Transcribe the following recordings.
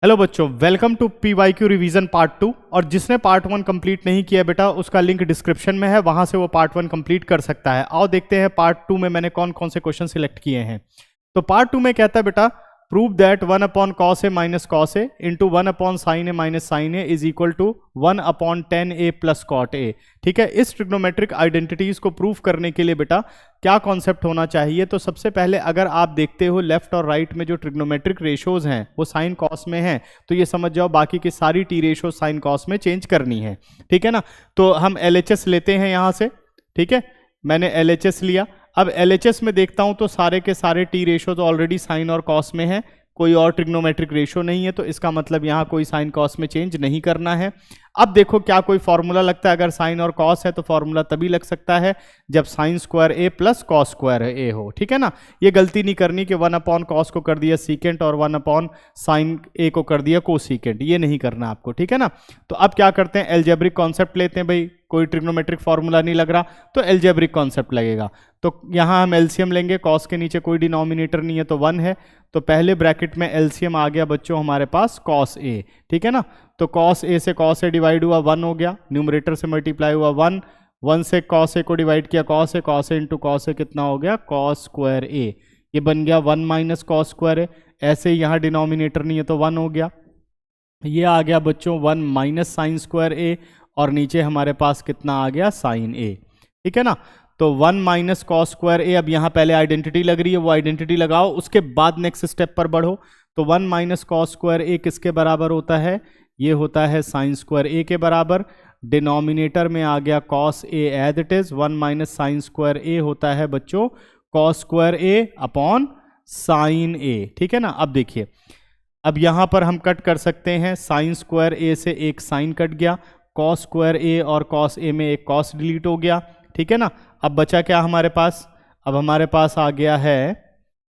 Hello बच्चों, welcome to PYQ revision part 2। और जिसने पार्ट 1 कंप्लीट नहीं किया बेटा, उसका लिंक डिस्क्रिप्शन में है, वहां से वो पार्ट 1 कंप्लीट कर सकता है। आओ देखते हैं पार्ट 2 में मैंने कौन कौन से क्वेश्चन सिलेक्ट किए हैं। तो पार्ट 2 में कहता है बेटा, prove that 1 upon cos A minus cos A into 1 upon sine A minus sine A is equal to 1 upon 10a plus cot A. ठीक है, इस ट्रिग्नोमेट्रिक आइडेंटिटीज को प्रूव करने के लिए बेटा क्या कॉन्सेप्ट होना चाहिए। तो सबसे पहले अगर आप देखते हो लेफ्ट और राइट में जो ट्रिग्नोमेट्रिक रेशोज हैं वो साइन कॉस में हैं, तो ये समझ जाओ बाकी की सारी टी रेशो साइन कॉस में चेंज करनी है। ठीक है ना, तो हम LHS लेते हैं यहां से। ठीक है, मैंने LHS लिया। अब LHS में देखता हूं तो सारे के सारे टी रेशो तो ऑलरेडी साइन और कॉस में है, कोई और ट्रिग्नोमेट्रिक रेशो नहीं है, तो इसका मतलब यहां कोई साइन कॉस में चेंज नहीं करना है। अब देखो क्या कोई फॉर्मूला लगता है, अगर साइन और कॉस है तो फॉर्मूला तभी लग सकता है जब साइन स्क्वायर ए प्लस कॉस स्क्वायर ए हो। ठीक है ना, ये गलती नहीं करनी कि 1 अपॉन कॉस को कर दिया सीकेंट और 1 अपॉन साइन ए को कर दिया कोसीकेंट, ये नहीं करना आपको। ठीक है ना, तो अब क्या करते हैं, एल्जेब्रिक कॉन्सेप्ट लेते हैं। भाई कोई ट्रिग्नोमेट्रिक फॉर्मूला नहीं लग रहा तो एल्जेब्रिक कॉन्सेप्ट लगेगा। तो यहां हम एलसीएम लेंगे, कॉस के नीचे कोई डिनोमिनेटर नहीं है तो 1 है, तो पहले ब्रैकेट में एलसीएम आ गया बच्चों हमारे पास कॉस ए। ठीक है ना, तो कॉस ए से कॉस ए डिवाइड हुआ 1 हो गया, न्यूमरेटर से मल्टीप्लाई हुआ 1, 1 से कॉस ए को डिवाइड किया cos A into cos A कितना हो गया कॉस स्क्वायर ए, ये बन गया 1 माइनस कॉस स्क्वायर ए। ऐसे ही यहाँ डिनोमिनेटर नहीं है तो 1 हो गया, ये आ गया बच्चों 1 माइनस साइन स्क्वायर ए, और नीचे हमारे पास कितना आ गया साइन ए। ठीक है ना, तो 1 माइनस कॉस स्क्वायर ए। अब यहाँ पहले आइडेंटिटी लग रही है, वो आइडेंटिटी लगाओ, उसके बाद नेक्स्ट स्टेप पर बढ़ो। तो 1 माइनस कॉस स्क्वायर ए किसके बराबर होता है, ये होता है साइन स्क्वायर ए के बराबर। डिनोमिनेटर में आ गया cos A as it is, 1 minus sine square A होता है बच्चों cos square A upon sine A. ठीक है ना, अब देखिए, अब यहां पर हम कट कर सकते हैं, साइन स्क्वायर ए से एक साइन कट गया, कॉस स्क्वायर ए और कॉस ए में एक कॉस डिलीट हो गया। ठीक है ना, अब बचा क्या हमारे पास, अब हमारे पास आ गया है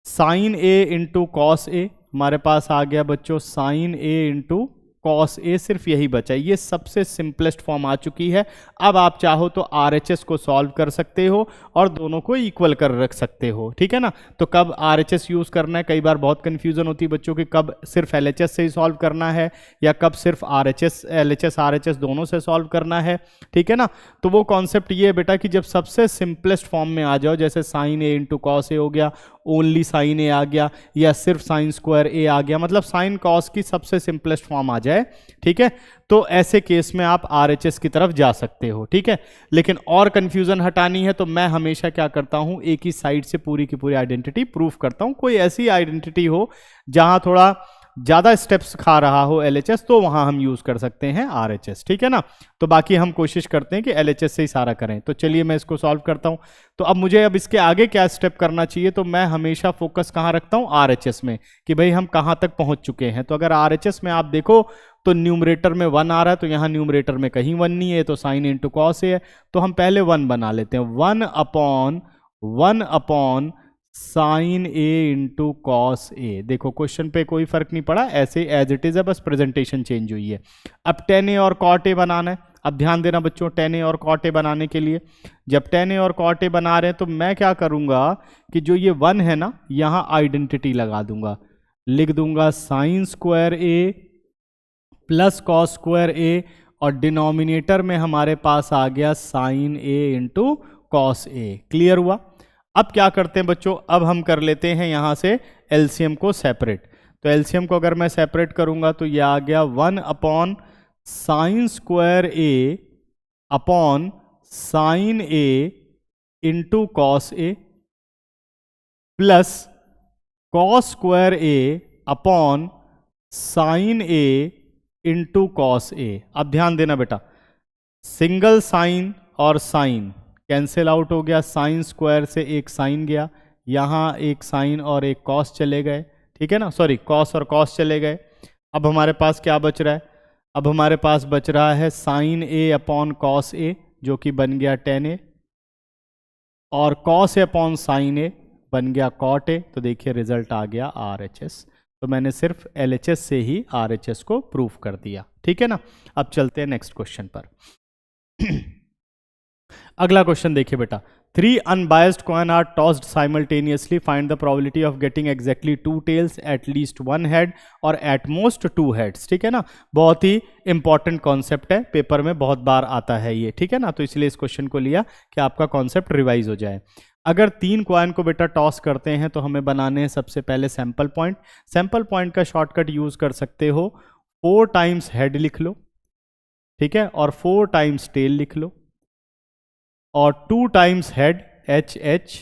sign A into cos A, हमारे पास आ गया बच्चों sign A into cos A, सिर्फ यही बचा, ये सबसे सिंपलेस्ट फॉर्म आ चुकी है। अब आप चाहो तो RHS को सॉल्व कर सकते हो और दोनों को इक्वल कर रख सकते हो। ठीक है ना, तो कब RHS यूज करना है, कई बार बहुत कंफ्यूजन होती है बच्चों की, कब सिर्फ LHS से ही सॉल्व करना है या कब सिर्फ LHS RHS दोनों से सॉल्व करना है। ठीक है ना, तो वो कॉन्सेप्ट ये है बेटा कि जब सबसे सिंपलेस्ट फॉर्म में आ जाओ, जैसे sign A into cos A हो गया, ओनली साइन ए आ गया, या सिर्फ साइन स्क्वायर ए आ गया, मतलब साइन कॉस की सबसे सिंपलेस्ट फॉर्म आ जाए। ठीक है, तो ऐसे केस में आप RHS की तरफ जा सकते हो। ठीक है, लेकिन और कंफ्यूजन हटानी है तो मैं हमेशा क्या करता हूं, एक ही साइड से पूरी की पूरी आइडेंटिटी प्रूफ करता हूं। कोई ऐसी आइडेंटिटी हो जहां थोड़ा ज्यादा स्टेप्स खा रहा हो LHS, तो वहां हम यूज कर सकते हैं RHS। ठीक है ना, तो बाकी हम कोशिश करते हैं कि LHS से ही सारा करें। तो चलिए मैं इसको सॉल्व करता हूं। तो अब मुझे अब इसके आगे क्या स्टेप करना चाहिए, तो मैं हमेशा फोकस कहां रखता हूं, RHS में, कि भाई हम कहां तक पहुंच चुके हैं। तो अगर RHS में आप देखो तो न्यूमरेटर में 1 आ रहा है, तो यहां न्यूमरेटर में कहीं 1 नहीं है, तो साइन इंटू कॉस है, तो हम पहले 1 बना लेते हैं, 1 upon sine A into cos A. देखो क्वेश्चन पे कोई फर्क नहीं पड़ा, ऐसे एज इट इज है, बस प्रेजेंटेशन चेंज हुई है। अब tan ए और cot ए बनाना है। अब ध्यान देना बच्चों, tan ए और cot ए बनाने के लिए, जब tan ए और cot ए बना रहे हैं तो मैं क्या करूंगा कि जो ये 1 है ना, यहां आइडेंटिटी लगा दूंगा, लिख दूंगा साइन स्क्वायर ए प्लस कॉस स्क्वायर ए, और डिनोमिनेटर में हमारे पास आ गया sign A into cos A. Clear हुआ। अब क्या करते हैं बच्चों, अब हम कर लेते हैं यहां से एलसीएम को सेपरेट। तो एलसीएम को अगर मैं सेपरेट करूंगा तो ये आ गया 1 upon sign square A upon sine A into cos A plus cos square A upon sine A into cos A. अब ध्यान देना बेटा, सिंगल साइन और साइन कैंसिल आउट हो गया, साइन स्क्वायर से एक साइन गया, यहाँ एक साइन और एक कॉस चले गए। ठीक है ना, सॉरी, कॉस और कॉस चले गए। अब हमारे पास क्या बच रहा है, अब हमारे पास बच रहा है साइन ए अपॉन कॉस ए, जो कि बन गया tan ए, और कॉस ए अपॉन साइन ए बन गया cot ए। तो देखिए रिजल्ट आ गया RHS। तो मैंने सिर्फ LHS से ही RHS को प्रूफ कर दिया। ठीक है ना, अब चलते हैं नेक्स्ट क्वेश्चन पर। अगला क्वेश्चन देखिए बेटा, 3 unbiased coin are tossed simultaneously, find the probability of getting exactly 2 tails, at least 1 head और एट मोस्ट 2 हेड्स। ठीक है ना, बहुत ही इंपॉर्टेंट कॉन्सेप्ट है, पेपर में बहुत बार आता है ये। ठीक है ना, तो इसलिए इस क्वेश्चन को लिया कि आपका कॉन्सेप्ट रिवाइज हो जाए। अगर 3 कॉइन को बेटा टॉस करते हैं तो हमें बनाने हैं सबसे पहले सैंपल पॉइंट। सैंपल पॉइंट का शॉर्टकट यूज कर सकते हो, 4 टाइम्स हेड लिख लो, ठीक है, और 4 टाइम्स टेल लिख लो, और 2 times head H H,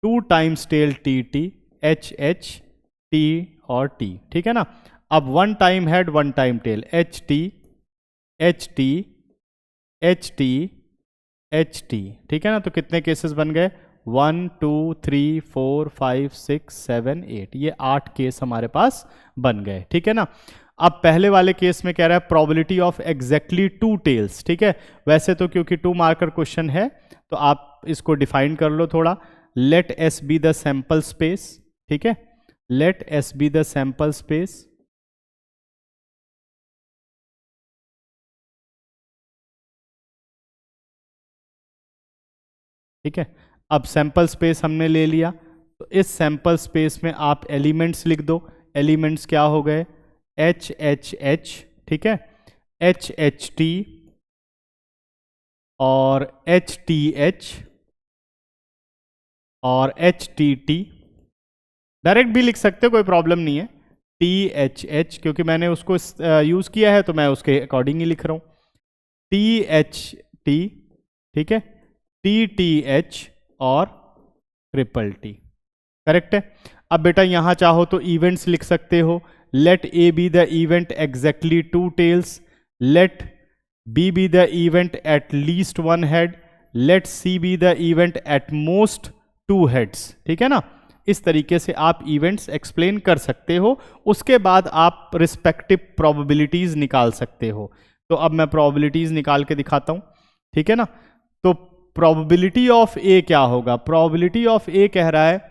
2 times tail T T, H H T और टी। ठीक है ना, अब 1 time head 1 time tail, H T H T H T H T. ठीक है ना, तो कितने केसेस बन गए, 1 2 3 4 5 6 7 8, ये 8 केस हमारे पास बन गए। ठीक है ना, अब पहले वाले केस में कह रहा है प्रोबेबिलिटी ऑफ एग्जैक्टली 2 टेल्स। ठीक है, वैसे तो क्योंकि 2 मार्कर क्वेश्चन है तो आप इसको डिफाइन कर लो थोड़ा, let S be the sample space. ठीक है, let S be the sample space. ठीक है, अब सैंपल स्पेस हमने ले लिया, तो इस सैंपल स्पेस में आप एलिमेंट्स लिख दो। एलिमेंट्स क्या हो गए, एच एच एच, ठीक है, एच एच टी और एच टी एच और एच टी टी। डायरेक्ट भी लिख सकते हो, कोई प्रॉब्लम नहीं है, टी एच एच, क्योंकि मैंने उसको यूज किया है तो मैं उसके अकॉर्डिंग ही लिख रहा हूं, टी एच टी, ठीक है, टी टी एच और ट्रिपल टी। करेक्ट है। अब बेटा यहां चाहो तो इवेंट्स लिख सकते हो, let A be the event exactly 2 tails, let B be the event at least 1 head, let C be the event at most 2 heads. ठीक है ना, इस तरीके से आप इवेंट्स एक्सप्लेन कर सकते हो, उसके बाद आप रिस्पेक्टिव प्रोबेबिलिटीज निकाल सकते हो। तो अब मैं प्रोबेबिलिटीज निकाल के दिखाता हूं। ठीक है ना, तो प्रोबेबिलिटी ऑफ ए क्या होगा, प्रोबेबिलिटी ऑफ ए कह रहा है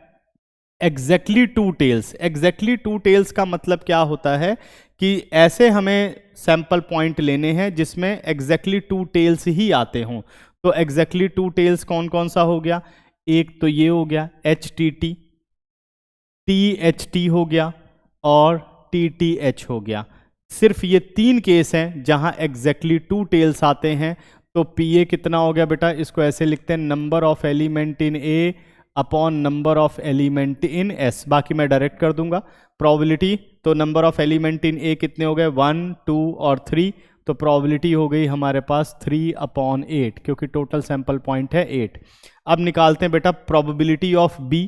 एग्जैक्टली 2 टेल्स। एग्जैक्टली 2 टेल्स का मतलब क्या होता है कि ऐसे हमें सैंपल पॉइंट लेने हैं जिसमें एग्जैक्टली 2 टेल्स ही आते हों। तो एग्जैक्टली 2 टेल्स कौन कौन सा हो गया, एक तो ये हो गया H T T, T H T हो गया और टी टी एच हो गया। सिर्फ ये 3 केस हैं जहां एग्जैक्टली 2 टेल्स आते हैं। तो पी ए कितना हो गया बेटा, इसको ऐसे लिखते हैं, number of element in A upon number of element in S. बाकी मैं डायरेक्ट कर दूंगा प्रोबेबिलिटी, तो नंबर ऑफ एलिमेंट इन ए कितने हो गए, 1 2 और 3, तो प्रोबेबिलिटी हो गई हमारे पास 3/8, क्योंकि टोटल सैंपल पॉइंट है 8। अब निकालते हैं बेटा प्रोबेबिलिटी ऑफ बी।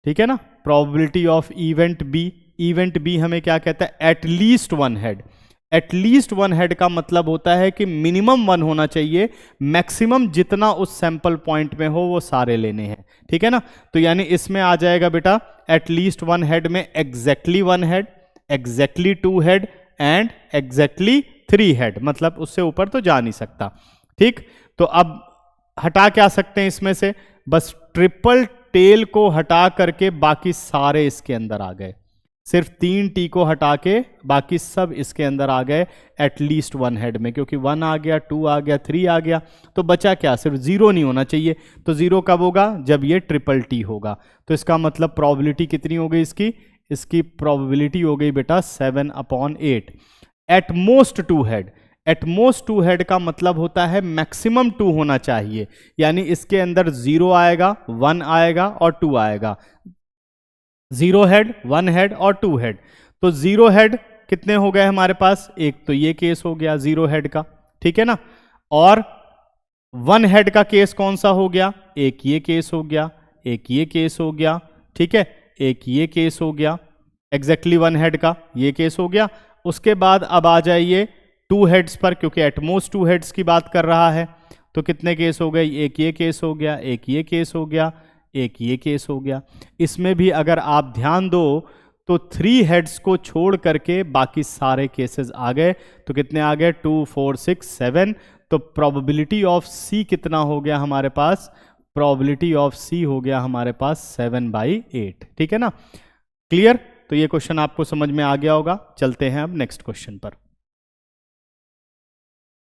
ठीक है ना, probability of event B. Event B हमें क्या कहता है, at least 1 head. At least 1 head का मतलब होता है कि मिनिमम 1 होना चाहिए, मैक्सिमम जितना उस सैंपल पॉइंट में हो वो सारे लेने हैं। ठीक है ना, तो यानी इसमें आ जाएगा बेटा एट लीस्ट 1 हेड में exactly 1 head, exactly 2 head and exactly 3 head, मतलब उससे ऊपर तो जा नहीं सकता। ठीक, तो अब हटा क्या सकते हैं इसमें से, बस ट्रिपल टेल को हटा करके बाकी सारे इसके अंदर आ गए, सिर्फ 3 टी को हटा के बाकी सब इसके अंदर आ गए एटलीस्ट 1 हेड में, क्योंकि 1 आ गया, 2 आ गया, 3 आ गया, तो बचा क्या, सिर्फ 0 नहीं होना चाहिए। तो 0 कब होगा, जब ये ट्रिपल टी होगा। तो इसका मतलब प्रोबेबिलिटी कितनी हो गई इसकी, इसकी प्रोबेबिलिटी हो गई बेटा 7/8। Eight most 2 head, eight most 2 head का मतलब होता है मैक्सिमम 2 होना चाहिए, यानी इसके अंदर 0 आएगा, 1 आएगा और 2 आएगा। 0 हेड, 1 हेड और 2 हेड। तो 0 हेड कितने हो गए हमारे पास, एक तो ये केस हो गया 0 हेड का, ठीक है ना, और 1 हेड का केस कौन सा हो गया, एक ये केस हो गया, एक ये केस हो गया, ठीक है, एक ये केस हो गया, एग्जैक्टली 1 हेड का ये केस हो गया। उसके बाद अब आ जाइए 2 हेड्स पर, क्योंकि एटमोस्ट 2 हेड्स की बात कर रहा है, तो कितने केस हो गए, एक ये केस हो गया, एक ये केस हो गया, एक ये केस हो गया। इसमें भी अगर आप ध्यान दो तो 3 हेड्स को छोड़ करके बाकी सारे केसेस आ गए, तो कितने आ गए, 2 4 6 7। तो प्रोबेबिलिटी ऑफ सी कितना हो गया हमारे पास, प्रोबेबिलिटी ऑफ सी हो गया हमारे पास 7/8। ठीक है ना, क्लियर। तो ये क्वेश्चन आपको समझ में आ गया होगा। चलते हैं अब नेक्स्ट क्वेश्चन पर।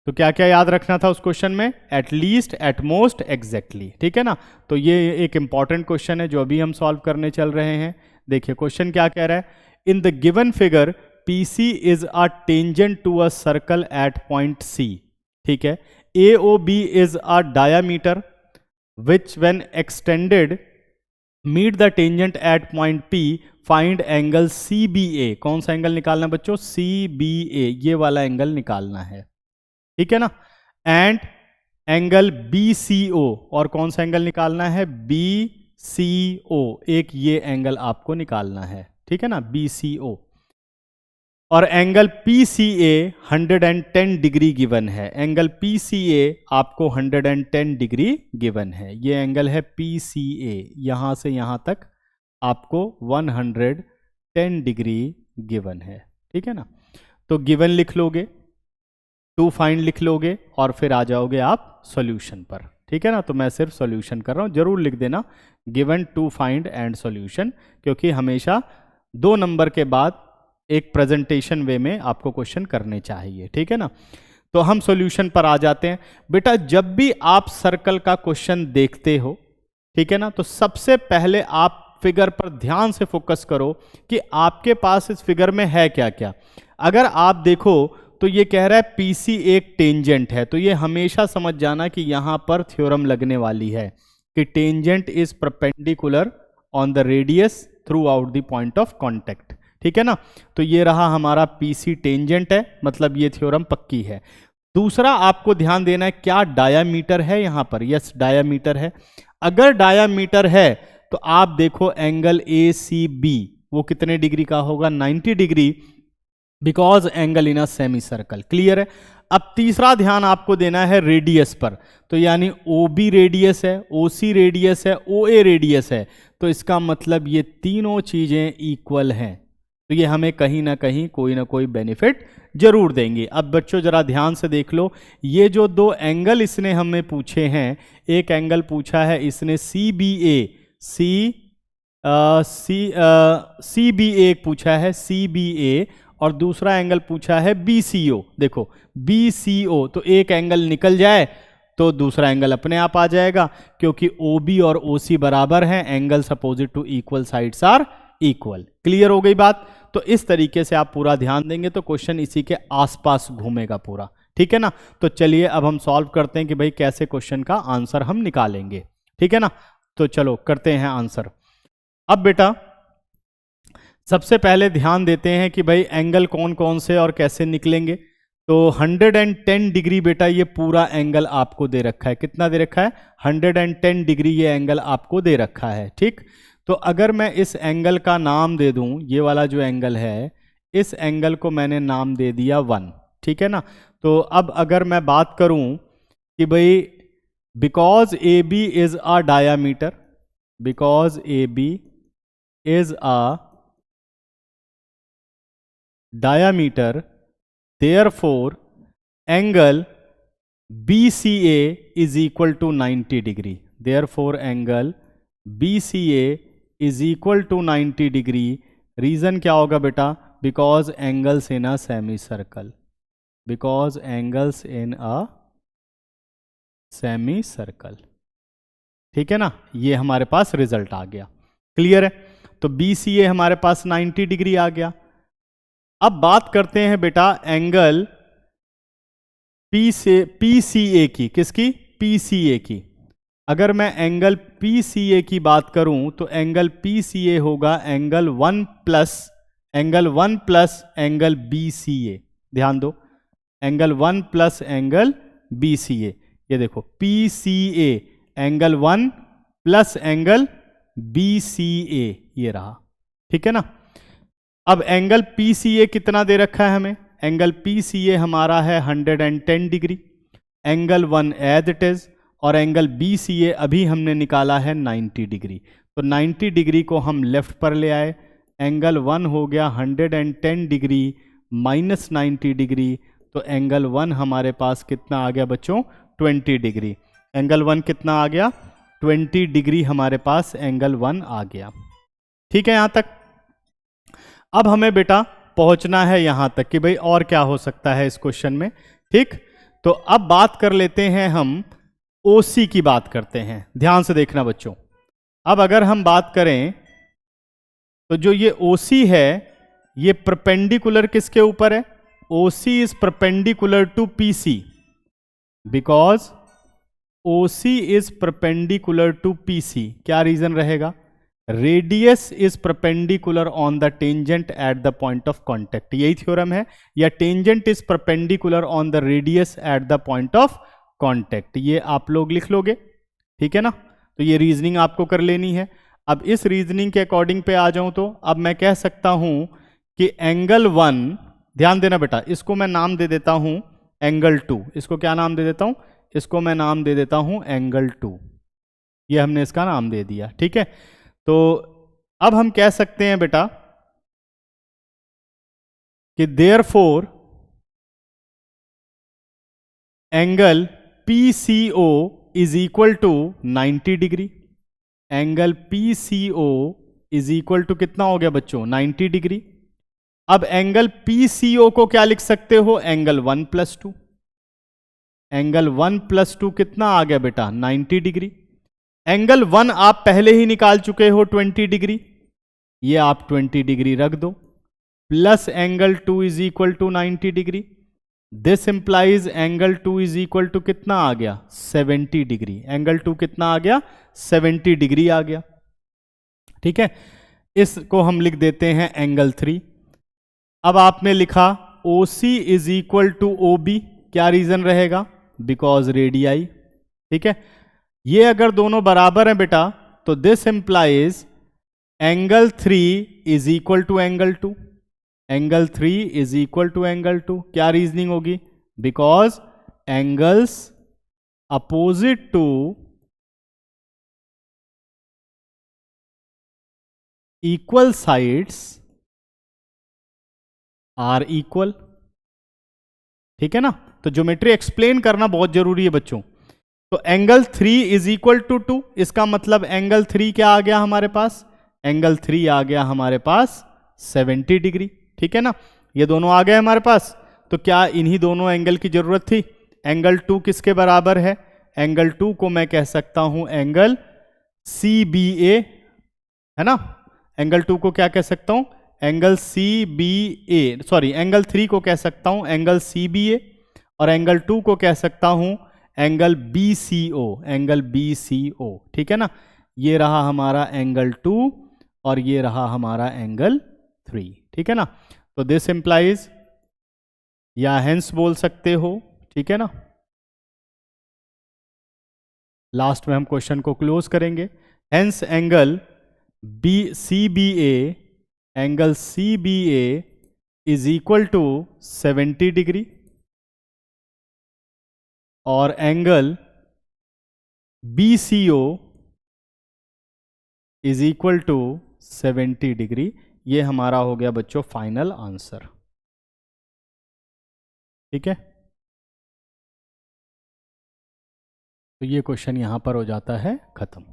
तो क्या क्या याद रखना था उस क्वेश्चन में? At least, at most, exactly, ठीक है ना। तो ये एक इंपॉर्टेंट क्वेश्चन है जो अभी हम सॉल्व करने चल रहे हैं। देखिए क्वेश्चन क्या कह रहा है, in the given figure PC is a tangent to a circle at point C, ठीक है। AOB is a diameter which when extended meet the tangent at point P, find angle CBA। कौन सा angle निकालना है बच्चों? CBA, ये वाला angle निकालना है, ठीक है ना। एंड एंगल BCO, और कौन सा एंगल निकालना है? BCO, एक ये एंगल आपको निकालना है, ठीक है ना, BCO। और एंगल PCA 110 डिग्री गिवन है, एंगल PCA आपको 110 डिग्री गिवन है। ये एंगल है PCA, यहां से यहां तक आपको 110 डिग्री गिवन है, ठीक है ना। तो गिवन लिख लोगे, टू फाइंड लिख लोगे और फिर आ जाओगे आप सॉल्यूशन पर, ठीक है ना। तो मैं सिर्फ सॉल्यूशन कर रहा हूं, जरूर लिख देना given, to find and solution, क्योंकि हमेशा 2 नंबर के बाद एक प्रेजेंटेशन वे में आपको क्वेश्चन करने चाहिए, ठीक है ना। तो हम सॉल्यूशन पर आ जाते हैं। बेटा जब भी आप सर्कल का क्वेश्चन देखते हो, ठीक है ना, तो सबसे पहले आप फिगर पर ध्यान से फोकस करो कि आपके पास इस फिगर में है क्या क्या। अगर आप देखो तो ये कह रहा है PC एक टेंजेंट है, तो ये हमेशा समझ जाना कि यहां पर थ्योरम लगने वाली है कि tangent is perpendicular on the radius through out the point of contact, ठीक है ना। तो ये रहा हमारा PC टेंजेंट है, मतलब ये थ्योरम पक्की है। दूसरा आपको ध्यान देना है, क्या डायामीटर है यहां पर? यस, डायामीटर है। अगर डायामीटर है तो आप देखो एंगल ACB वो कितने डिग्री का होगा? 90 degree, because angle in a semi circle. Clear है। अब तीसरा ध्यान आपको देना है रेडियस पर, तो यानी OB रेडियस है, OC रेडियस है, OA रेडियस है, तो इसका मतलब ये तीनों चीजें इक्वल हैं, तो ये हमें कहीं ना कहीं कोई ना कोई बेनिफिट जरूर देंगे। अब बच्चों जरा ध्यान से देख लो, ये जो 2 एंगल इसने हमें पूछे हैं, एक एंगल पूछा है इसने CBA, CBA एक पूछा है CBA, और दूसरा एंगल पूछा है BCO। देखो BCO, तो एक एंगल निकल जाए तो दूसरा एंगल अपने आप आ जाएगा, क्योंकि OB और OC बराबर हैं, angles opposite to equal sides are equal. Clear हो गई बात? तो इस तरीके से आप पूरा ध्यान देंगे तो क्वेश्चन इसी के आसपास घूमेगा पूरा, ठीक है ना। तो चलिए अब हम सॉल्व करते हैं कि भाई कैसे क्वेश्चन का आंसर हम निकालेंगे, ठीक है ना। तो चलो करते हैं आंसर। अब बेटा सबसे पहले ध्यान देते हैं कि भाई एंगल कौन कौन से और कैसे निकलेंगे। तो 110 डिग्री बेटा ये पूरा एंगल आपको दे रखा है। कितना दे रखा है? 110 डिग्री ये एंगल आपको दे रखा है, ठीक। तो अगर मैं इस एंगल का नाम दे दूं, ये वाला जो एंगल है, इस एंगल को मैंने नाम दे दिया 1, ठीक है ना। तो अब अगर मैं बात करूं कि भाई because AB is a diameter, because AB is a diameter, therefore angle BCA is equal to 90 degree, therefore angle BCA is equal to 90 degree। Reason क्या होगा बेटा? Because angles in a semi circle, because angles in a semi circle, ठीक है ना। ये हमारे पास result आ गया। क्लियर है। तो BCA हमारे पास 90 डिग्री आ गया। अब बात करते हैं बेटा एंगल PCA की। किसकी? PCA की। अगर मैं एंगल PCA की बात करूं तो एंगल PCA होगा एंगल 1 प्लस एंगल BCA। ध्यान दो, एंगल 1 प्लस एंगल BCA। ये देखो PCA angle 1 plus angle BCA, ये रहा, ठीक है ना। अब एंगल PCA कितना दे रखा है हमें? एंगल PCA हमारा है 110 degree, angle 1 as it is, और एंगल BCA अभी हमने निकाला है 90 डिग्री। तो 90 डिग्री को हम लेफ्ट पर ले आए, एंगल 1 हो गया 110 डिग्री माइनस 90 डिग्री, तो एंगल 1 हमारे पास कितना आ गया बच्चों? 20 डिग्री। एंगल 1 कितना आ गया? 20 डिग्री हमारे पास एंगल 1 आ गया, ठीक है यहां तक। अब हमें बेटा पहुंचना है यहां तक कि भाई और क्या हो सकता है इस क्वेश्चन में, ठीक। तो अब बात कर लेते हैं हम OC की बात करते हैं, ध्यान से देखना बच्चों। अब अगर हम बात करें तो जो ये OC है ये परपेंडिकुलर किसके ऊपर है? OC is perpendicular to PC because OC is perpendicular to PC। क्या रीजन रहेगा? Radius is perpendicular on the tangent at the point of contact, यही थ्योरम है, या tangent is perpendicular on the radius at the point of contact. ये आप लोग लिख लोगे, ठीक है ना? तो ये रीजनिंग आपको कर लेनी है। अब इस रीजनिंग के अकॉर्डिंग पे आ जाऊं तो अब मैं कह सकता हूं कि एंगल 1, ध्यान देना बेटा, इसको मैं नाम दे देता हूं एंगल 2। इसको क्या नाम दे देता हूं? इसको मैं नाम दे देता हूं एंगल 2। ये हमने इसका नाम दे दिया, ठीक है? तो अब हम कह सकते हैं बेटा कि therefore angle PCO is equal to 90 degree. Angle PCO is equal to कितना हो गया बच्चों? 90 डिग्री। अब एंगल PCO को क्या लिख सकते हो? एंगल 1+2। एंगल 1+2 कितना आ गया बेटा? 90 डिग्री। एंगल 1 आप पहले ही निकाल चुके हो 20 डिग्री, ये आप 20 डिग्री रख दो, plus angle 2 is equal to 90 degree. This implies angle 2 is equal to कितना आ गया? 70 डिग्री। एंगल 2 कितना आ गया? 70 डिग्री आ गया, ठीक है? इसको हम लिख देते हैं एंगल 3। अब आपने लिखा OC is equal to OB, क्या रीजन रहेगा? बिकॉज रेडियाई, ठीक है? ये अगर दोनों बराबर हैं बेटा तो this implies angle 3 is equal to angle 2। Angle 3 is equal to angle 2। क्या रीजनिंग होगी? Because angles opposite to equal sides are equal, ठीक है ना? तो ज्योमेट्री एक्सप्लेन करना बहुत जरूरी है बच्चों। तो एंगल 3 इज इक्वल टू 2, इसका मतलब एंगल 3 क्या आ गया हमारे पास? एंगल 3 आ गया हमारे पास 70 डिग्री, ठीक है ना? ये दोनों आ गए हमारे पास। तो क्या इन्हीं दोनों एंगल की जरूरत थी? एंगल 2 किसके बराबर है? एंगल 2 को मैं कह सकता हूं एंगल CBA, है ना? एंगल 2 को क्या कह सकता हूं? एंगल CBA, सॉरी, एंगल 3 को कह सकता हूं एंगल CBA, और एंगल 2 को कह सकता हूं एंगल BCO, एंगल BCO, ठीक है ना? ये रहा हमारा एंगल 2 और ये रहा हमारा एंगल 3, ठीक है ना? तो दिस इंप्लाइज, या हेंस बोल सकते हो, ठीक है ना? लास्ट में हम क्वेश्चन को क्लोज करेंगे। Hence angle CBA, angle CBA is equal to 70 degree, और angle BCO is equal to 70 degree. ये हमारा हो गया बच्चों फाइनल आंसर, ठीक है? तो ये क्वेश्चन यहां पर हो जाता है खत्म,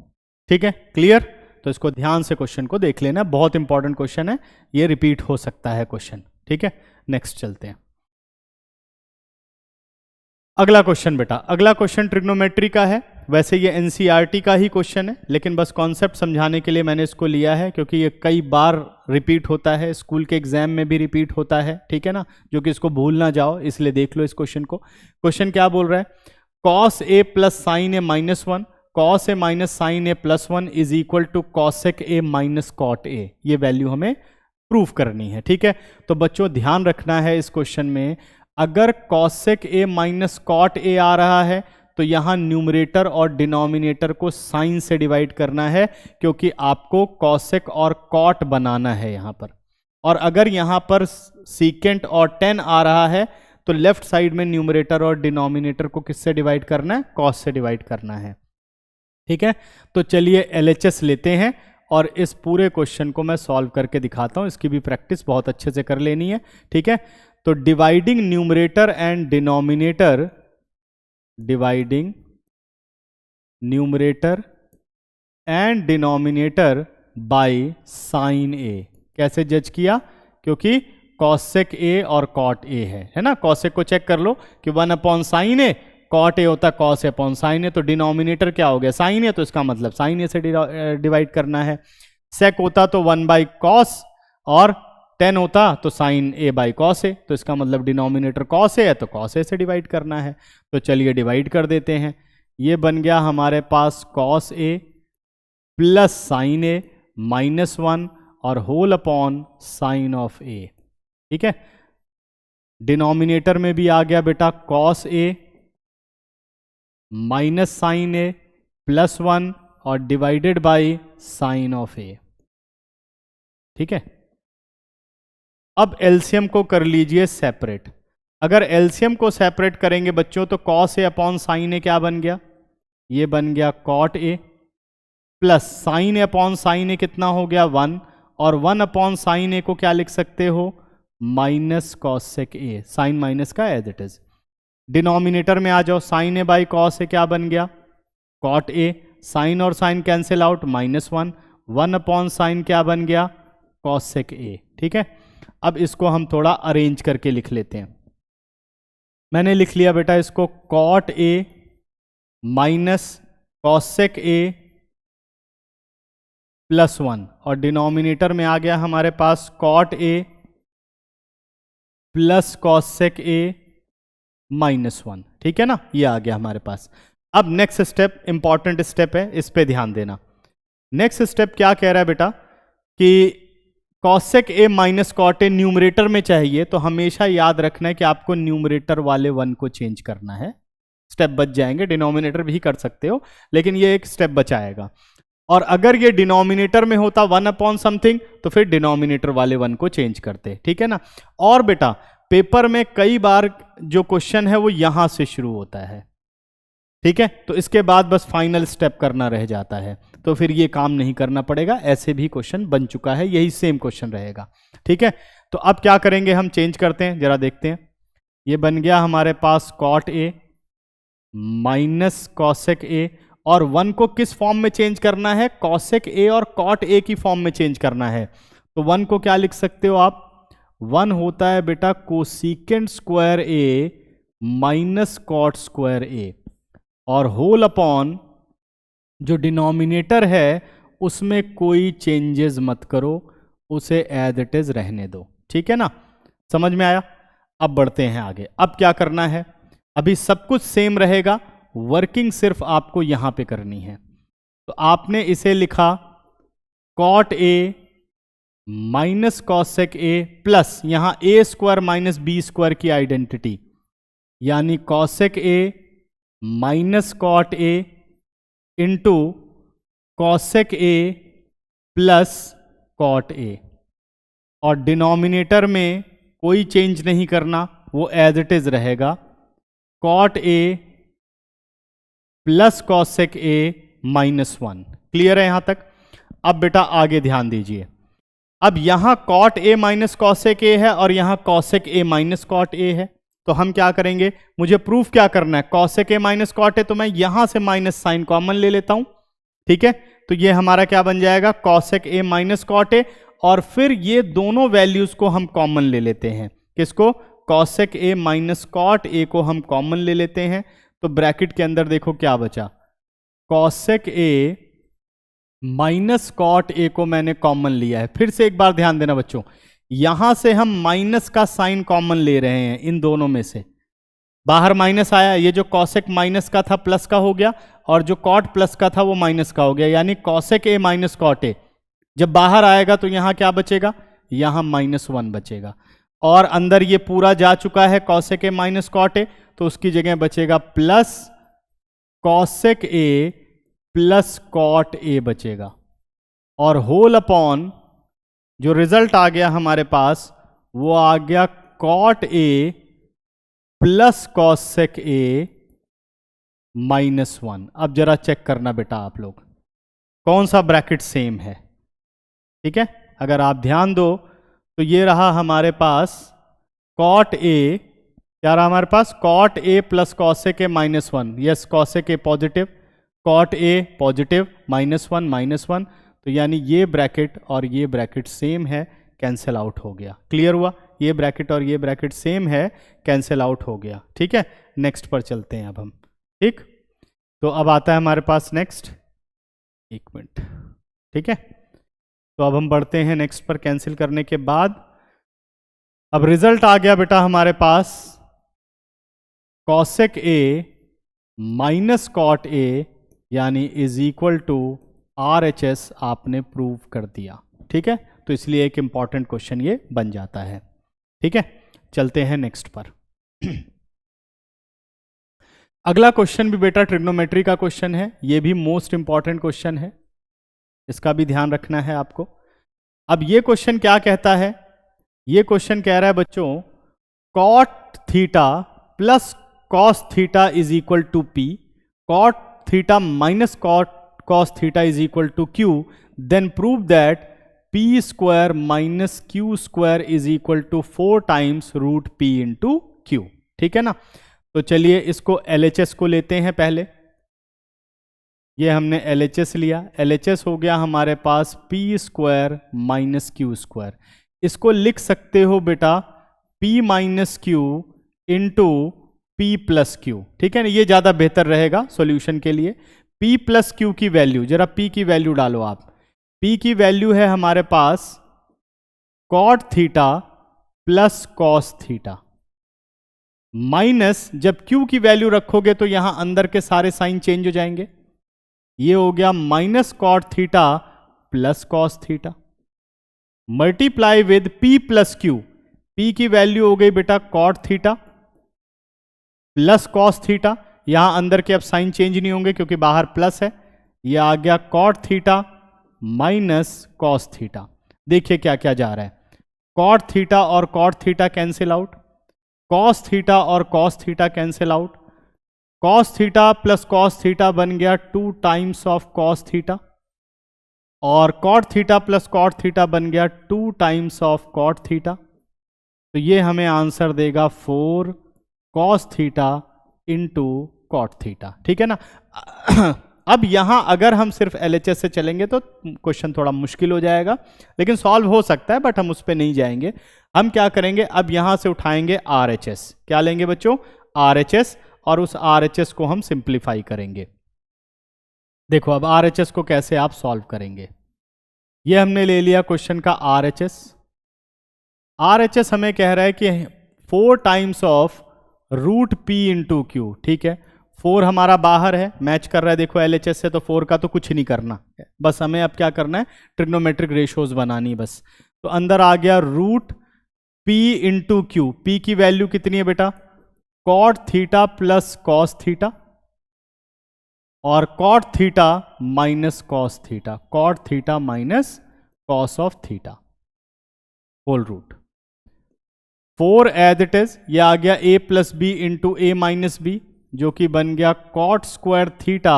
ठीक है? क्लियर? तो इसको ध्यान से क्वेश्चन को देख लेना, बहुत इंपॉर्टेंट क्वेश्चन है, ये रिपीट हो सकता है क्वेश्चन, ठीक है? नेक्स्ट चलते हैं। अगला क्वेश्चन बेटा, अगला क्वेश्चन ट्रिग्नोमेट्री का है। वैसे ये NCERT का ही क्वेश्चन है, लेकिन बस कॉन्सेप्ट समझाने के लिए मैंने इसको लिया है, क्योंकि ये कई बार रिपीट होता है, स्कूल के एग्जाम में भी रिपीट होता है, ठीक है ना? जो कि इसको भूल ना जाओ, इसलिए देख लो इस क्वेश्चन को। क्वेश्चन क्या बोल रहा है? cos A plus sine A minus 1, cos A minus sine A plus 1 is equal to cosec A minus cot A। ये वैल्यू हमें प्रूफ करनी है, ठीक है? तो बच्चों ध्यान रखना है इस क्वेश्चन में, अगर cosec A minus cot A आ रहा है तो यहां न्यूमरेटर और डिनोमिनेटर को साइन से डिवाइड करना है, क्योंकि आपको cosec और cot बनाना है यहां पर। और अगर यहां पर सीकेंट और tan आ रहा है तो लेफ्ट साइड में न्यूमरेटर और डिनोमिनेटर को किससे डिवाइड करना है? cos से डिवाइड करना है, ठीक है? तो चलिए LHS लेते हैं और इस पूरे क्वेश्चन को मैं सॉल्व करके दिखाता हूं। इसकी भी प्रैक्टिस बहुत अच्छे से कर लेनी है, ठीक है? तो dividing numerator and denominator, dividing numerator and denominator by sine A। कैसे जज किया? क्योंकि कॉसेक ए और कॉट ए है ना। कॉसेक को चेक कर लो कि 1/sin ए, कॉट ए होता है कॉस अपॉन साइन ए, तो डिनोमिनेटर क्या हो गया साइन ए, तो इसका मतलब साइन ए से डिवाइड करना है। सेक होता तो 1/cos और 10 होता तो साइन ए बाई कॉस ए, तो इसका मतलब डिनोमिनेटर कॉस ए है तो कॉस ए से डिवाइड करना है। तो चलिए डिवाइड कर देते हैं। ये बन गया हमारे पास कॉस ए प्लस साइन ए -1 और होल अपॉन साइन ऑफ ए। ठीक है, डिनोमिनेटर में भी आ गया बेटा कॉस ए माइनस साइन ए +1 और डिवाइडेड बाई साइन ऑफ ए। ठीक है, अब एलसीएम को कर लीजिए सेपरेट। अगर एलसीएम को सेपरेट करेंगे बच्चों तो cos A upon sine A क्या बन गया, ये बन गया cot A plus sine A upon sine A कितना हो गया 1, और 1 अपॉन साइन ए को क्या लिख सकते हो minus cosec A, sine minus का एज इट इज। डिनोमिनेटर में आ जाओ, sine A by cos A क्या बन गया कॉट ए, साइन और sine cancel out -1, 1 upon sine क्या बन गया कॉसेक ए। ठीक है, अब इसको हम थोड़ा अरेंज करके लिख लेते हैं। मैंने लिख लिया बेटा इसको cot A minus cosec A +1 और डिनोमिनेटर में आ गया हमारे पास cot A plus cosec A -1। ठीक है ना, ये आ गया हमारे पास। अब नेक्स्ट स्टेप इंपॉर्टेंट स्टेप है, इस पे ध्यान देना। नेक्स्ट स्टेप क्या कह रहा है बेटा कि cosec A minus cot A numerator में चाहिए, तो हमेशा याद रखना है कि आपको न्यूमरेटर वाले 1 को चेंज करना है। स्टेप बच जाएंगे, डिनोमिनेटर भी कर सकते हो लेकिन ये एक स्टेप बचाएगा। और अगर ये डिनोमिनेटर में होता 1 अपॉन समथिंग तो फिर डिनोमिनेटर वाले 1 को चेंज करते। ठीक है ना, और बेटा पेपर में कई बार जो क्वेश्चन है वो यहां से शुरू होता है। ठीक है, तो इसके बाद बस फाइनल स्टेप करना रह जाता है, तो फिर ये काम नहीं करना पड़ेगा, ऐसे भी क्वेश्चन बन चुका है, यही सेम क्वेश्चन रहेगा। ठीक है, तो अब क्या करेंगे हम चेंज करते हैं, जरा देखते हैं। ये बन गया हमारे पास cot A minus cosec A, और 1 को किस फॉर्म में चेंज करना है कॉसेक ए और कॉट ए की फॉर्म में चेंज करना है। तो 1 को क्या लिख सकते हो आप, 1 होता है बेटा कोसिकेंट स्क्वायर ए माइनस कॉट स्क्वायर ए, और होल अपॉन जो डिनोमिनेटर है उसमें कोई चेंजेस मत करो, उसे एज इट इज रहने दो। ठीक है ना, समझ में आया। अब बढ़ते हैं आगे। अब क्या करना है, अभी सब कुछ सेम रहेगा, वर्किंग सिर्फ आपको यहां पे करनी है। तो आपने इसे लिखा cot A minus cosec A plus यहां A square minus B square की आइडेंटिटी, यानी cosec A minus cot A into cosec A plus cot A, और डिनोमिनेटर में कोई चेंज नहीं करना, वो एज इट इज रहेगा cot A plus cosec A -1। Clear है यहां तक। अब बेटा आगे ध्यान दीजिए, अब यहां cot A minus cosec A है और यहां cosec A minus cot A है, तो हम क्या करेंगे, मुझे प्रूफ क्या करना है, cosec A minus cot A, तो मैं यहां से माइनस साइन कॉमन ले लेता हूं। ठीक है, तो ये हमारा क्या बन जाएगा cosec A minus cot A, और फिर ये दोनों वैल्यूज को हम कॉमन ले लेते हैं। किसको, cosec A minus cot A को हम कॉमन ले लेते हैं। तो ब्रैकेट के अंदर देखो क्या बचा, cosec A minus cot A को मैंने कॉमन लिया है। फिर से एक बार ध्यान देना बच्चों, यहां से हम माइनस का साइन कॉमन ले रहे हैं, इन दोनों में से बाहर माइनस आया, ये जो कॉसेक माइनस का था प्लस का हो गया, और जो कॉट प्लस का था वो माइनस का हो गया, यानी cosec A minus cot A. जब बाहर आएगा तो यहां क्या बचेगा, यहां -1 बचेगा, और अंदर ये पूरा जा चुका है cosec A minus cot A, तो उसकी जगह बचेगा plus cosec A plus cot A बचेगा, और होल अपॉन जो रिजल्ट आ गया हमारे पास वो आ गया cot A plus cosec A -1। अब जरा चेक करना बेटा आप लोग कौन सा ब्रैकेट सेम है। ठीक है, अगर आप ध्यान दो तो ये रहा हमारे पास कॉट ए, क्या रहा हमारे पास cot A plus cosec A -1, yes cosec A positive, cot A positive, -1, तो यानी ये ब्रैकेट और ये ब्रैकेट सेम है, कैंसिल आउट हो गया। क्लियर हुआ, ये ब्रैकेट और ये ब्रैकेट सेम है, कैंसिल आउट हो गया। ठीक है, नेक्स्ट पर चलते हैं अब हम। ठीक, तो अब आता है हमारे पास नेक्स्ट, एक मिनट। ठीक है, तो अब हम बढ़ते हैं नेक्स्ट पर। कैंसिल करने के बाद अब रिजल्ट आ गया बेटा हमारे पास, cosec A minus cot A यानी इज इक्वल टू RHS आपने प्रूव कर दिया। ठीक है, तो इसलिए एक इंपॉर्टेंट क्वेश्चन ये बन जाता है। ठीक है, चलते हैं नेक्स्ट पर। अगला क्वेश्चन भी बेटा ट्रिग्नोमेट्री का क्वेश्चन है, ये भी मोस्ट इंपॉर्टेंट क्वेश्चन है, इसका भी ध्यान रखना है आपको। अब ये क्वेश्चन क्या कहता है, ये क्वेश्चन कह रहा है बच्चों, cot theta plus cos theta is equal to P, cot theta minus cos theta is equal to Q, then prove that P square minus Q square is equal to 4 times root P into Q. ठीक है ना, तो चलिए इसको LHS को लेते हैं पहले। ये हमने LHS लिया, LHS हो गया हमारे पास P square minus Q square. इसको लिख सकते हो बेटा P minus Q into P plus Q. ठीक है ना, ये ज़्यादा बेहतर रहेगा सॉल्यूशन के लिए। P प्लस क्यू की वैल्यू, जरा P की वैल्यू डालो आप। P की वैल्यू है हमारे पास cot theta plus cos theta, minus जब Q की वैल्यू रखोगे तो यहां अंदर के सारे साइन चेंज हो जाएंगे, ये हो गया minus cot theta plus cos theta, multiply with P plus Q. P की वैल्यू हो गई बेटा cot theta plus cos theta, यहां अंदर के अब साइन चेंज नहीं होंगे क्योंकि बाहर प्लस है, यह आ गया cot theta minus cos theta. देखिए क्या क्या जा रहा है, कॉट थीटा और cot theta cancel out, cos theta और cos theta cancel out, cos theta plus cos theta बन गया 2 टाइम्स ऑफ कॉस थीटा, और cot theta plus cot theta बन गया 2 टाइम्स ऑफ कॉट थीटा। तो ये हमें आंसर देगा 4 cos theta into cot theta. ठीक है ना। अब यहां अगर हम सिर्फ LHS से चलेंगे तो क्वेश्चन थोड़ा मुश्किल हो जाएगा, लेकिन सॉल्व हो सकता है, बट हम उस पर नहीं जाएंगे। हम क्या करेंगे, अब यहां से उठाएंगे RHS। क्या लेंगे बच्चों, RHS, और उस RHS को हम सिंप्लीफाई करेंगे। देखो अब RHS को कैसे आप सॉल्व करेंगे, ये हमने ले लिया क्वेश्चन का RHS। RHS हमें कह रहा है कि 4 times of root P into Q. ठीक है, 4 हमारा बाहर है, मैच कर रहा है देखो LHS से, तो 4 का तो कुछ नहीं करना, बस हमें अब क्या करना है, ट्रिग्नोमेट्रिक रेशियोज बनानी बस। तो अंदर आ गया root P into Q. P की वैल्यू कितनी है बेटा, cot theta plus cos theta, और cot theta minus cos theta, cot theta minus cos of theta whole root 4 as it is. ये आ गया a plus B into A minus B, जो कि बन गया cot square theta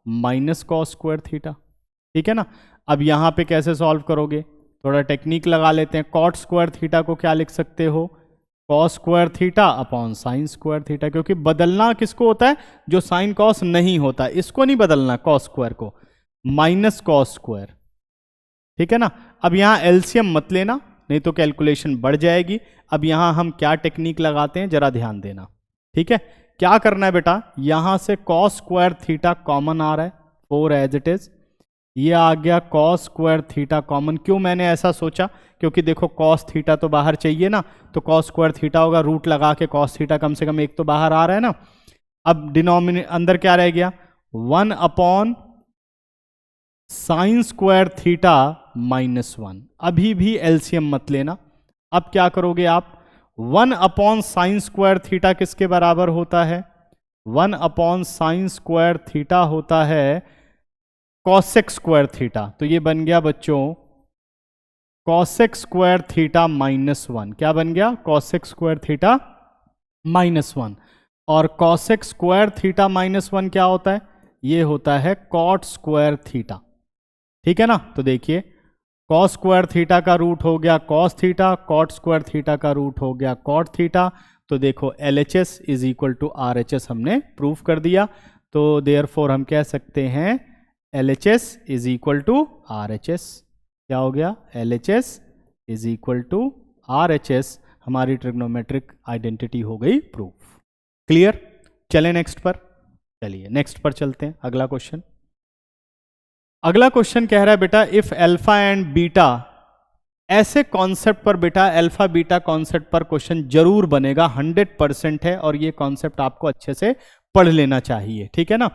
minus cos square theta. ठीक है ना। अब यहां पे कैसे सॉल्व करोगे, थोड़ा टेक्निक लगा लेते हैं। कॉट स्क्वायर थीटा को क्या लिख सकते हो, cos square theta upon sine square theta, क्योंकि बदलना किसको होता है, जो साइन कॉस नहीं होता, इसको नहीं बदलना, कॉस स्क्वायर को, माइनस कॉस स्क्वायर। ठीक है ना। अब यहां एलसीएम मत लेना, नहीं तो कैलकुलेशन बढ़ जाएगी। अब यहां हम क्या टेक्निक लगाते हैं जरा ध्यान देना। ठीक है, क्या करना है बेटा, यहां से कॉस स्क्वायर थीटा कॉमन आ रहा है, 4 एज इट इज। ये आ गया कॉस स्क्वायर थीटा कॉमन। क्यों मैंने ऐसा सोचा, क्योंकि देखो कॉस थीटा तो बाहर चाहिए ना, तो कॉस स्क्वायर थीटा होगा, रूट लगा के कॉस थीटा कम से कम एक तो बाहर आ रहा है ना। अब डिनोमिनेटर अंदर क्या रह गया, 1 upon sine square theta minus 1। अभी भी एलसीएम मत लेना। अब क्या करोगे आप, 1 अपॉन साइन स्क्वायर थीटा किसके बराबर होता है, 1 अपॉन साइन स्क्वायर थीटा होता है कॉसेक स्क्वायर थीटा। तो ये बन गया बच्चों कॉसेक स्क्वायर थीटा माइनस 1। क्या बन गया, कॉसेक स्क्वायर थीटा माइनस 1। और कॉसेक स्क्वायर थीटा माइनस 1 क्या होता है, ये होता है कॉट स्क्वायर थीटा। ठीक है ना। तो देखिए कॉस स्क्वायर थीटा का रूट हो गया cos theta, cot square theta का रूट हो गया कॉट थीटा। तो देखो LHS is equal to RHS हमने प्रूफ कर दिया। तो देयरफॉर हम कह सकते हैं LHS is equal to RHS। क्या हो गया, LHS is equal to RHS। हमारी ट्रिग्नोमेट्रिक आइडेंटिटी हो गई प्रूफ। क्लियर? चलें नेक्स्ट पर। चलिए नेक्स्ट पर चलते हैं। अगला क्वेश्चन, अगला क्वेश्चन कह रहा है बेटा इफ अल्फा एंड बीटा, ऐसे कॉन्सेप्ट पर बेटा अल्फा बीटा कॉन्सेप्ट पर क्वेश्चन जरूर बनेगा, 100% है, और ये कॉन्सेप्ट आपको अच्छे से पढ़ लेना चाहिए, ठीक है ना।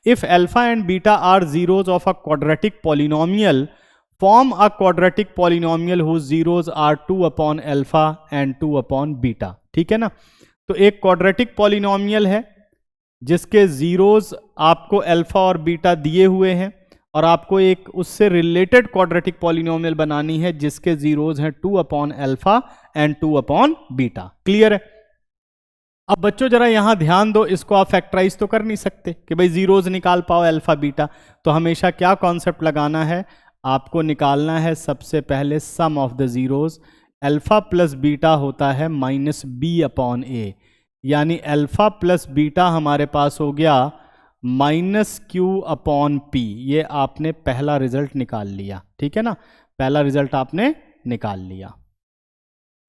If alpha and beta are zeros of a quadratic polynomial, form a quadratic polynomial whose zeros are 2 upon alpha and 2 upon beta, ठीक है ना। तो एक क्वाड्रेटिक पॉलिनोमियल है जिसके जीरोज आपको अल्फा और बीटा दिए हुए हैं, और आपको एक उससे रिलेटेड क्वाड्रेटिक पॉलिनोमियल बनानी है जिसके जीरोज हैं 2 upon alpha and 2 upon beta. Clear है? अब बच्चों जरा यहां ध्यान दो, इसको आप फैक्टराइज तो कर नहीं सकते कि भाई जीरोज निकाल पाओ अल्फा बीटा, तो हमेशा क्या कॉन्सेप्ट लगाना है, आपको निकालना है सबसे पहले sum of the zeros. Alpha plus beta होता है माइनस बी अपॉन ए, यानी अल्फा प्लस बीटा हमारे पास हो गया माइनस क्यू अपॉन पी। ये आपने पहला रिजल्ट निकाल लिया, ठीक है ना, पहला रिजल्ट आपने निकाल लिया,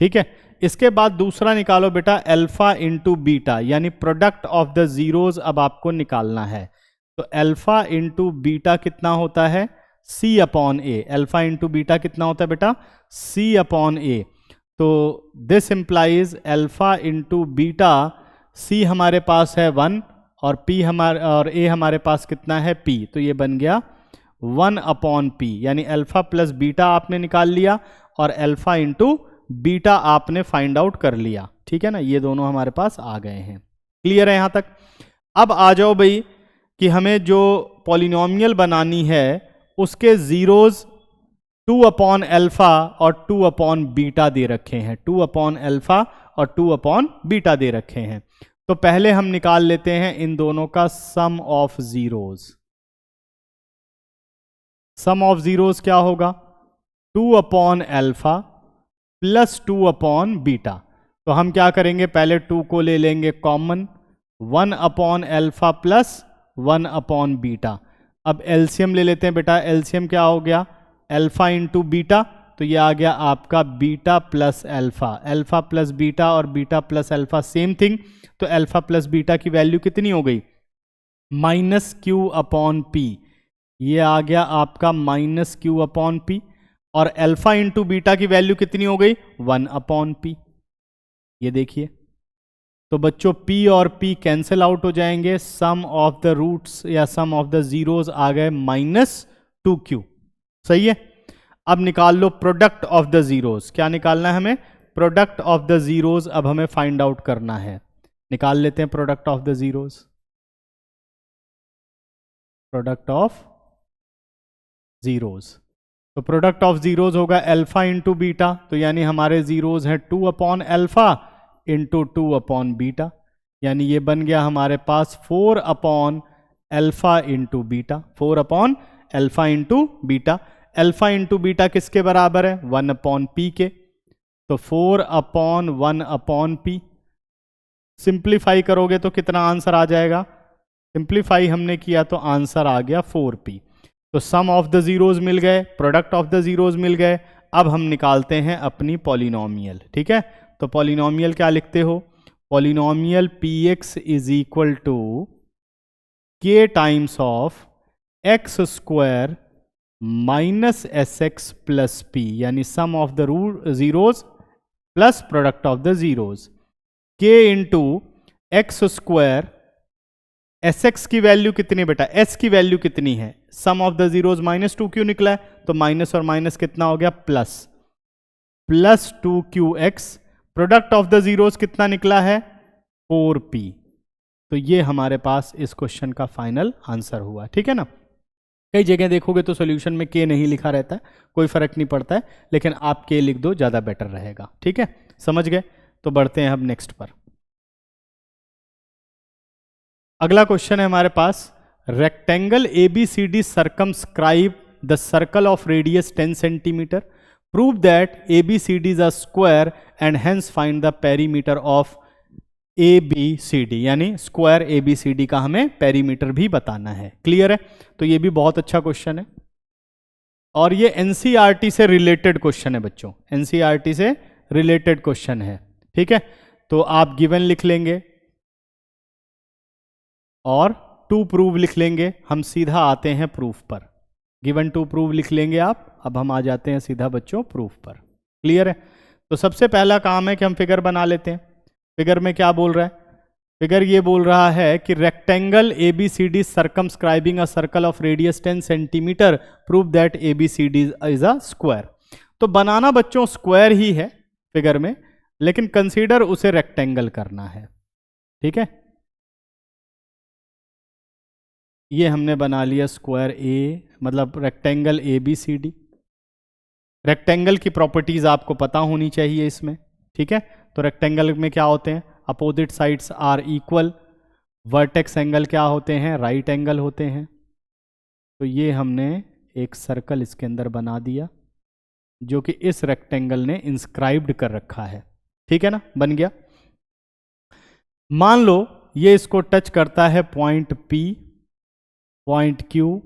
ठीक है। इसके बाद दूसरा निकालो बेटा अल्फा इंटू बीटा, यानी प्रोडक्ट ऑफ द जीरोज अब आपको निकालना है। तो अल्फा इंटू बीटा कितना होता है, C upon A. Alpha into beta कितना होता है बेटा, सी अपॉन ए। तो this implies alpha into beta, C हमारे पास है 1 और पी हमारे और ए हमारे पास कितना है पी, तो ये बन गया 1 अपॉन पी, यानी अल्फा प्लस बीटा आपने निकाल लिया और अल्फा इंटू बीटा आपने फाइंड आउट कर लिया, ठीक है ना। ये दोनों हमारे पास आ गए हैं। क्लियर है यहां तक? अब आ जाओ भाई कि हमें जो पॉलिनोमियल बनानी है उसके जीरोज 2 अपॉन अल्फा और 2 अपॉन बीटा दे रखे हैं, 2 अपॉन अल्फा और 2 अपॉन बीटा दे रखे हैं। तो पहले हम निकाल लेते हैं इन दोनों का sum of zeros. Sum of zeros क्या होगा, 2 upon alpha plus 2 upon beta. तो हम क्या करेंगे, पहले 2 को ले लेंगे common, 1 upon alpha plus 1 upon beta. अब एलसीएम ले लेते हैं बेटा, एलसीएम क्या हो गया, अल्फा इंटू बीटा, तो ये आ गया आपका beta plus alpha. Alpha plus beta और beta plus alpha same thing, तो अल्फा प्लस बीटा की वैल्यू कितनी हो गई, माइनस क्यू अपॉन पी। ये आ गया आपका माइनस क्यू अपॉन पी, और अल्फा इंटू बीटा की वैल्यू कितनी हो गई, 1 अपॉन पी। ये देखिए, तो बच्चों p और p कैंसिल आउट हो जाएंगे, सम ऑफ द रूट्स या सम ऑफ द जीरोज आ गए -2q। सही है? अब निकाल लो प्रोडक्ट ऑफ द जीरोज। क्या निकालना है हमें, प्रोडक्ट ऑफ द जीरोज अब हमें फाइंड आउट करना है। निकाल लेते हैं product of the zeros. Product of zeros, तो प्रोडक्ट ऑफ जीरोज होगा अल्फा इंटू बीटा, तो यानी हमारे जीरोज हैं 2 upon alpha into 2 upon beta, यानी ये बन गया हमारे पास 4 upon alpha into beta, 4 upon alpha into beta. Alpha into beta किसके बराबर है, 1 अपॉन पी के, तो 4 अपॉन 1 अपॉन पी। सिंप्लीफाई करोगे तो कितना आंसर आ जाएगा, सिंप्लीफाई हमने किया तो आंसर आ गया 4p। तो सम ऑफ द जीरोज मिल गए, प्रोडक्ट ऑफ द जीरोज मिल गए। अब हम निकालते हैं अपनी पॉलिनोमियल, ठीक है। तो पॉलिनोमियल क्या लिखते हो, polynomial px is equal to k times of x square minus sx plus p, यानी sum of the zeros plus product of the zeros. k into X square, S X की value कितनी बेटा, s की value कितनी है, सम of the zeros -2q निकला है, तो माइनस और माइनस कितना हो गया plus, plus 2qx। Product of the zeros कितना निकला है 4p। तो ये हमारे पास इस क्वेश्चन का फाइनल आंसर हुआ, ठीक है ना। कई जगह देखोगे तो सॉल्यूशन में k नहीं लिखा रहता है, कोई फर्क नहीं पड़ता है, लेकिन आप k लिख दो, ज्यादा बेटर रहेगा, ठीक है। समझ गए? तो बढ़ते हैं अब नेक्स्ट पर। अगला क्वेश्चन है हमारे पास, rectangle ABCD circumscribe the circle of radius 10 centimetre, prove that ABCD is a square and hence find the perimeter of ABCD, यानी स्क्वायर ABCD का हमें पेरीमीटर भी बताना है। क्लियर है? तो ये भी बहुत अच्छा क्वेश्चन है, और ये NCERT से रिलेटेड क्वेश्चन है बच्चों, NCERT से रिलेटेड क्वेश्चन है। ठीक है, तो आप गिवन लिख लेंगे और टू प्रूव लिख लेंगे। हम सीधा आते हैं प्रूफ पर। गिवन टू प्रूव लिख लेंगे आप। अब हम आ जाते हैं सीधा बच्चों प्रूफ पर। क्लियर है? तो सबसे पहला काम है कि हम फिगर बना लेते हैं। फिगर में क्या बोल रहा है? फिगर ये बोल रहा है कि rectangle ABCD circumscribing a circle of radius 10 centimetre prove that ABCD is a square. तो बनाना बच्चों स्क्वायर ही है फिगर में, लेकिन कंसीडर उसे रेक्टेंगल करना है। ठीक है, ये हमने बना लिया स्क्वायर A, मतलब रेक्टेंगल ABCD। रेक्टेंगल की प्रॉपर्टीज आपको पता होनी चाहिए इसमें। ठीक है, तो रेक्टेंगल में क्या होते हैं? Opposite sides are equal. Vertex angle क्या होते हैं? राइट एंगल होते हैं। तो ये हमने एक सर्कल इसके अंदर बना दिया जो कि इस रेक्टेंगल ने इंस्क्राइब्ड कर रखा है। ठीक है ना, बन गया। मान लो ये इसको टच करता है point P, point Q,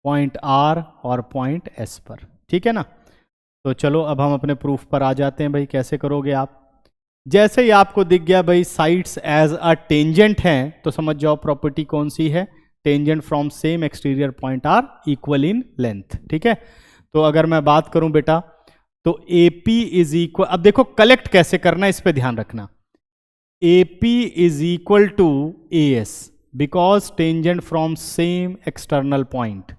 point R और पॉइंट S पर। ठीक है ना, तो चलो अब हम अपने प्रूफ पर आ जाते हैं। भाई कैसे करोगे आप? जैसे ही आपको दिख गया भाई साइड्स एज अ टेंजेंट हैं, तो समझ जाओ प्रॉपर्टी कौन सी है? Tangent from same exterior point are equal in length. ठीक है, तो अगर मैं बात करूं बेटा तो AP इज इक्वल, अब देखो कलेक्ट कैसे करना है इस पे ध्यान रखना। AP is equal to AS because tangent from same external point.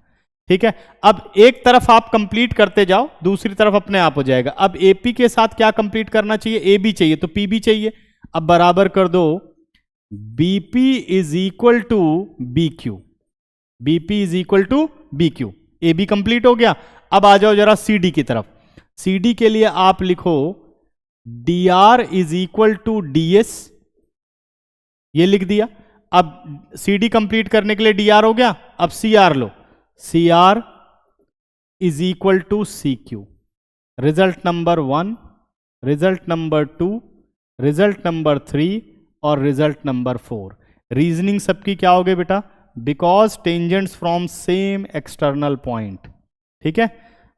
ठीक है, अब एक तरफ आप कंप्लीट करते जाओ, दूसरी तरफ अपने आप हो जाएगा। अब AP के साथ क्या कंप्लीट करना चाहिए? AB चाहिए, तो PB चाहिए। अब बराबर कर दो, BP is equal to BQ। BP is equal to BQ। AB complete हो गया। अब आ जाओ जरा CD की तरफ। CD के लिए आप लिखो DR is equal to DS, ये लिख दिया। अब CD कंप्लीट करने के लिए DR हो गया, अब CR लो, CR is equal to CQ। Result number 1, result number 2, result number 3 और रिजल्ट नंबर 4। रीजनिंग सबकी क्या हो गई बेटा? Because tangents from same external point. ठीक है,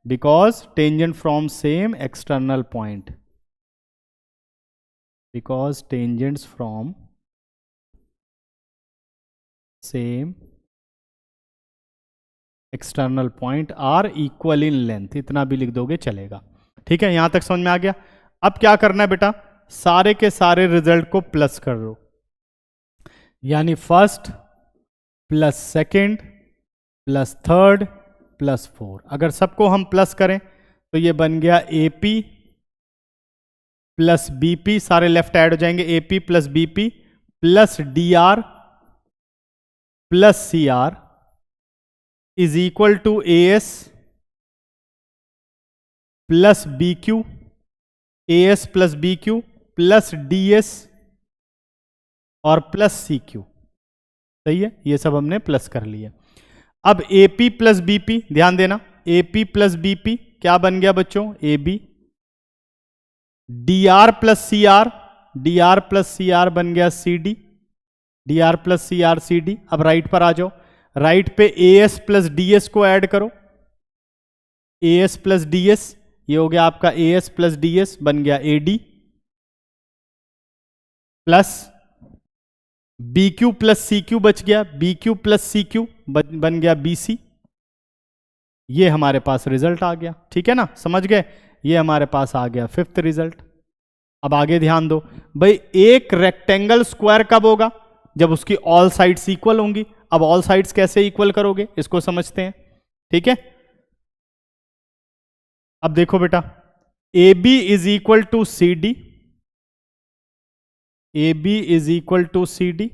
because tangent from same external point, because tangents from same external point are equal in length. इतना भी लिख दोगे चलेगा। ठीक है, यहां तक समझ में आ गया। अब क्या करना है बेटा? सारे के सारे रिजल्ट को प्लस कर दो, यानी first plus second plus third plus 4। अगर सबको हम प्लस करें तो ये बन गया AP प्लस BP, सारे लेफ्ट ऐड हो जाएंगे, AP plus BP plus DR plus CR is equal to AS plus BQ, AS plus BQ plus DS और प्लस CQ। सही है, ये सब हमने प्लस कर लिया। अब AP प्लस BP, ध्यान देना, AP प्लस BP क्या बन गया बच्चों? AB। DR plus CR, DR plus CR बन गया CD, DR plus CR CD। अब राइट पर आ जाओ, राइट पे AS प्लस DS को ऐड करो, AS प्लस DS, ये हो गया आपका AS प्लस DS बन गया AD plus BQ plus CQ बच गया, BQ प्लस CQ बन गया BC। ये हमारे पास रिजल्ट आ गया। ठीक है ना, समझ गए? ये हमारे पास आ गया 5th रिजल्ट। अब आगे ध्यान दो भाई, एक रेक्टेंगल स्क्वायर कब होगा? जब उसकी ऑल साइड्स इक्वल होंगी। अब ऑल साइड्स कैसे इक्वल करोगे इसको समझते हैं। ठीक है, अब देखो बेटा, AB is equal to CD, AB is equal to CD,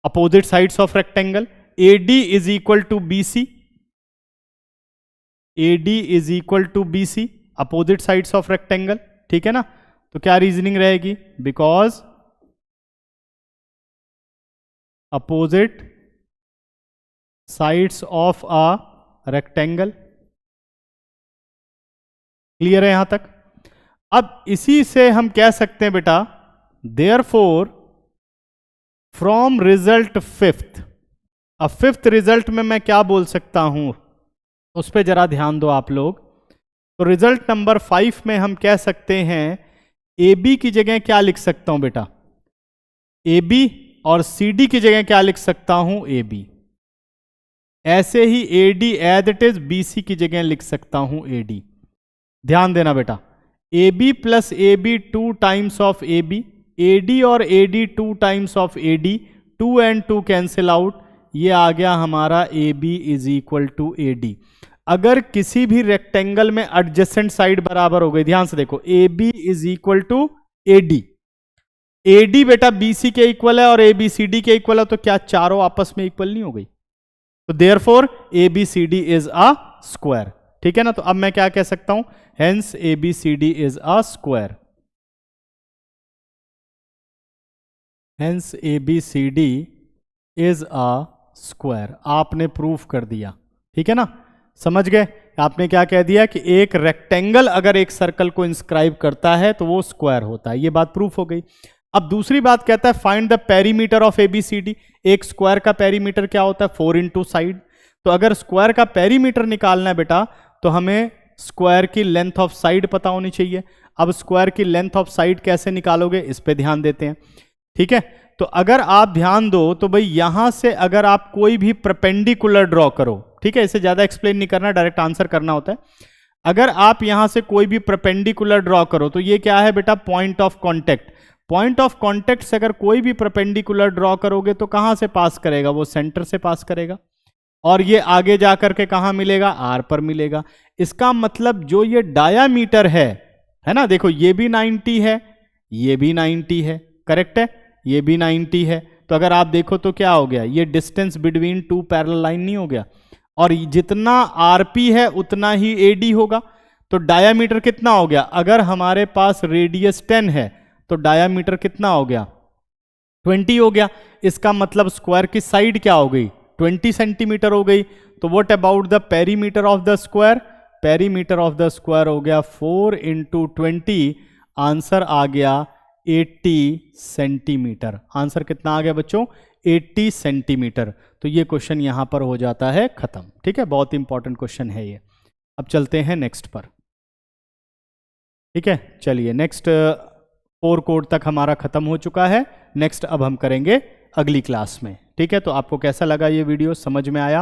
opposite sides of rectangle. AD is equal to BC, AD is equal to BC, opposite sides of rectangle. ठीक है ना, तो क्या रीजनिंग रहेगी? Because opposite sides of a rectangle. Clear है यहां तक? अब इसी से हम कह सकते हैं बेटा, देयरफॉर फ्रॉम रिजल्ट 5th, अब 5th रिजल्ट में मैं क्या बोल सकता हूं उस पर जरा ध्यान दो आप लोग। तो रिजल्ट नंबर 5 में हम कह सकते हैं ए बी की जगह क्या लिख सकता हूं बेटा, ए बी, और सी डी की जगह क्या लिख सकता हूं, ए बी। ऐसे ही A D as it is B C की जगह लिख सकता हूं ए डी। ध्यान देना बेटा, A B plus A B 2 times of A B, A D और A D 2 times of A D, 2 and 2 cancel out, ये आ गया हमारा A B is equal to A D. अगर किसी भी रेक्टेंगल में एडजेसेंट साइड बराबर हो गई, ध्यान से देखो, A B is equal to A D, A D बेटा बी सी के इक्वल है और ए बी सी डी के इक्वल है, तो क्या चारों आपस में इक्वल नहीं हो गई? तो therefore A B C D is a square. ठीक है ना, तो अब मैं क्या कह सकता हूं, hence A B C D is a square, hence A B C D is a square. आपने प्रूफ कर दिया। ठीक है ना, समझ गए? आपने क्या कह दिया कि एक रेक्टेंगल अगर एक सर्कल को इंस्क्राइब करता है तो वो स्क्वायर होता है, ये बात प्रूफ हो गई। अब दूसरी बात कहता है find the perimeter of ABCD. एक स्क्वायर का पेरीमीटर क्या होता है, 4 इंटू साइड। तो अगर स्क्वायर का पेरीमीटर निकालना है बेटा तो हमें स्क्वायर की लेंथ ऑफ साइड पता होनी चाहिए। अब स्क्वायर की लेंथ ऑफ साइड कैसे निकालोगे, इस पे ध्यान देते हैं। ठीक है, तो अगर आप ध्यान दो तो भाई यहां से अगर आप कोई भी परपेंडिकुलर ड्रॉ करो, ठीक है, इसे ज्यादा एक्सप्लेन नहीं करना, डायरेक्ट आंसर करना होता है। अगर आप यहां से कोई भी परपेंडिकुलर ड्रॉ करो तो ये क्या है बेटा, point of contact. Point of contact से अगर कोई भी परपेंडिकुलर ड्रॉ करोगे तो कहां से पास करेगा, वो सेंटर से पास करेगा, और ये आगे जाकर के कहां मिलेगा, आर पर मिलेगा। इसका मतलब जो ये डायामीटर है ना, देखो ये भी 90 है, ये भी 90 है, करेक्ट है, ये भी 90 है। तो अगर आप देखो तो क्या हो गया, ये distance between two parallel line नहीं हो गया, और जितना आरपी है उतना ही एडी होगा। तो डायामीटर कितना हो गया, अगर हमारे पास रेडियस 10 है तो डायामीटर कितना हो गया, 20 हो गया। इसका मतलब स्क्वायर की साइड क्या हो गई, 20 सेंटीमीटर हो गई। तो what about the perimeter of the square, perimeter of the square हो गया 4 इंटू 20, आंसर आ गया 80 सेंटीमीटर। आंसर कितना आ गया बच्चों, 80 सेंटीमीटर। तो ये क्वेश्चन यहां पर हो जाता है खत्म। ठीक है, बहुत इंपॉर्टेंट क्वेश्चन है ये। अब चलते हैं नेक्स्ट पर। ठीक है, चलिए नेक्स्ट 4 कोड तक हमारा खत्म हो चुका है। नेक्स्ट अब हम करेंगे अगली क्लास में। ठीक है, तो आपको कैसा लगा ये वीडियो, समझ में आया?